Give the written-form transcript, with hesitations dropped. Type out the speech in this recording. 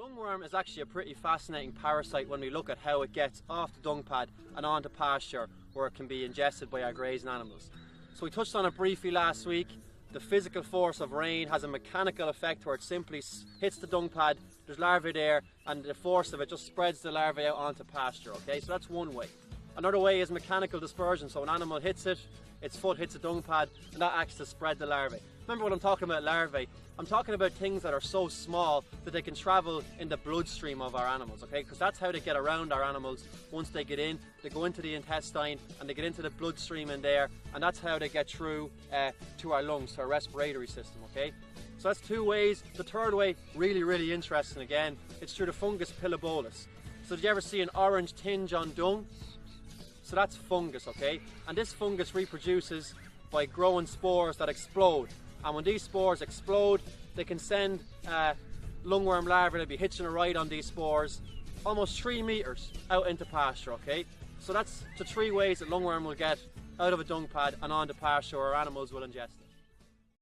Lungworm is actually a pretty fascinating parasite when we look at how it gets off the dung pad and onto pasture where it can be ingested by our grazing animals. So we touched on it briefly last week. The physical force of rain has a mechanical effect where it simply hits the dung pad, there's larvae there, and the force of it just spreads the larvae out onto pasture, okay? So that's one way. Another way is mechanical dispersion. So an animal hits it, its foot hits the dung pad, and that acts to spread the larvae. Remember when I'm talking about larvae, I'm talking about things that are so small that they can travel in the bloodstream of our animals, okay? Because that's how they get around our animals. Once they get in, they go into the intestine and they get into the bloodstream in there, and that's how they get through to our lungs, to our respiratory system, okay? So that's two ways. The third way, really interesting again, it's through the fungus pilobolus. So did you ever see an orange tinge on dung? So that's fungus, okay? And this fungus reproduces by growing spores that explode. And when these spores explode, they can send lungworm larvae to be hitching a ride on these spores almost 3 meters out into pasture, okay? So that's the 3 ways that lungworm will get out of a dung pad and onto pasture where animals will ingest it.